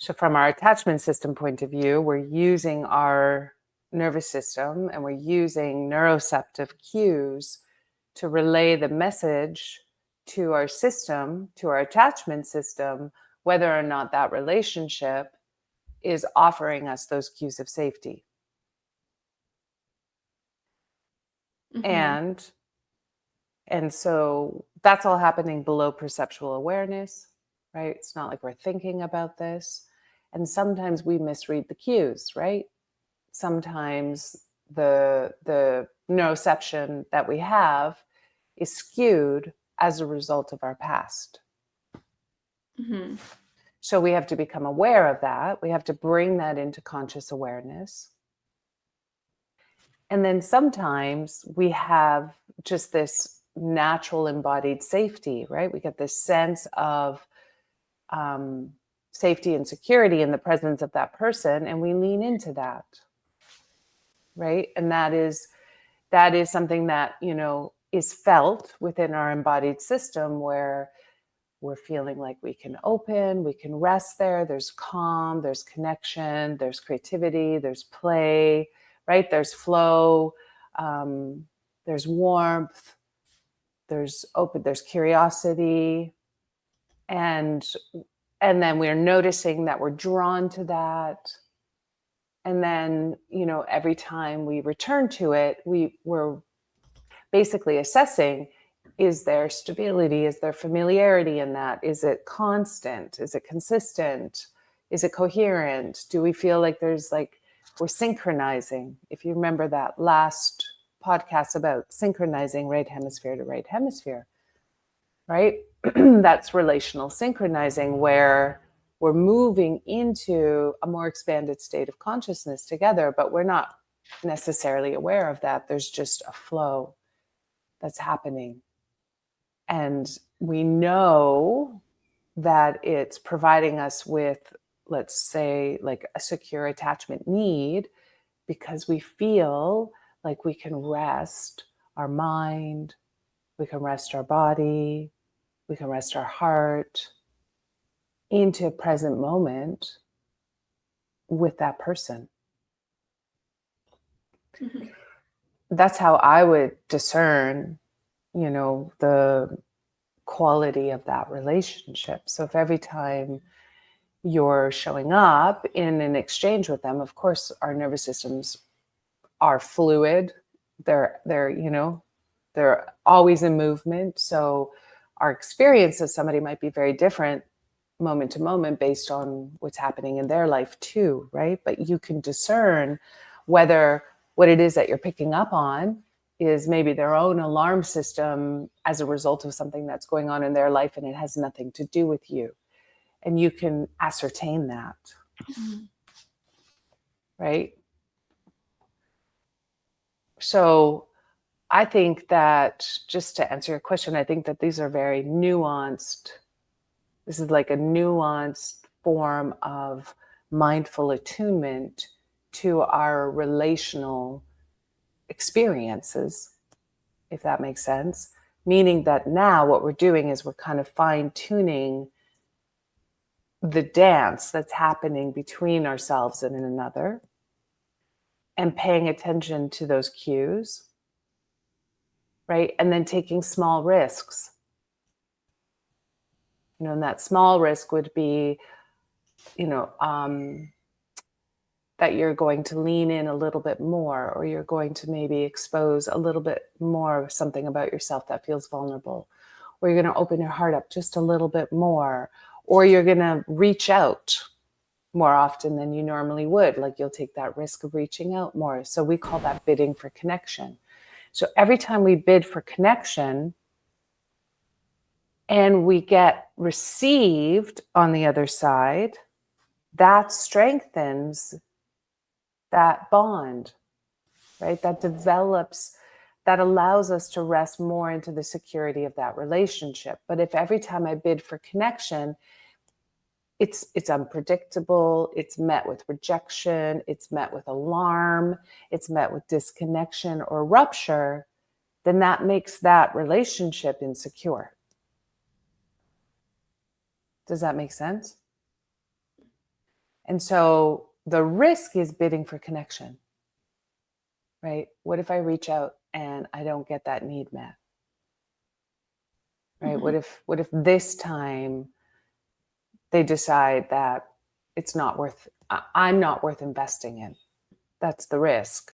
So from our attachment system point of view, we're using our nervous system and we're using neuroceptive cues to relay the message to our system, to our attachment system, whether or not that relationship is offering us those cues of safety. And so that's all happening below perceptual awareness, right? It's not like we're thinking about this. And sometimes we misread the cues, right? Sometimes the neuroception that we have is skewed as a result of our past. So we have to become aware of that. We have to bring that into conscious awareness. And then sometimes we have just this natural embodied safety, right? We get this sense of safety and security in the presence of that person, and we lean into that, right? And that is something that, is felt within our embodied system, where we're feeling like we can open, we can rest there. There's calm, there's connection, there's creativity, there's play, right? There's flow, there's warmth, there's curiosity. And then we're noticing that we're drawn to that. And then, every time we return to it, we're basically assessing, is there stability? Is there familiarity in that? Is it constant? Is it consistent? Is it coherent? Do we feel like we're synchronizing? If you remember that last podcast about synchronizing right hemisphere to right hemisphere, right? That's relational synchronizing, where we're moving into a more expanded state of consciousness together, but we're not necessarily aware of that. There's just a flow that's happening. And we know that it's providing us with, let's say, like a secure attachment need, because we feel like we can rest our mind, we can rest our body, we can rest our heart into a present moment with that person. That's how I would discern, the quality of that relationship. So if every time you're showing up in an exchange with them, of course, our nervous systems are fluid. They're always in movement. So our experience of somebody might be very different moment to moment based on what's happening in their life too, right? But you can discern whether what it is that you're picking up on is maybe their own alarm system as a result of something that's going on in their life, and it has nothing to do with you. And you can ascertain that, right? So I think that, just to answer your question, I think that these are very nuanced. This is like a nuanced form of mindful attunement to our relational experiences, if that makes sense. Meaning that now what we're doing is we're kind of fine-tuning the dance that's happening between ourselves and another, and paying attention to those cues, right? And then taking small risks. And that small risk would be, that you're going to lean in a little bit more, or you're going to maybe expose a little bit more of something about yourself that feels vulnerable, or you're going to open your heart up just a little bit more, or you're going to reach out more often than you normally would. Like, you'll take that risk of reaching out more. So we call that bidding for connection. So every time we bid for connection and we get received on the other side, that strengthens that bond, right? That develops, that allows us to rest more into the security of that relationship. But if every time I bid for connection, it's unpredictable, it's met with rejection, it's met with alarm, it's met with disconnection or rupture, then that makes that relationship insecure. Does that make sense? And so the risk is bidding for connection, right? What if I reach out and I don't get that need met? Right? Mhm. What if this time they decide that it's not worth, I'm not worth investing in? That's the risk.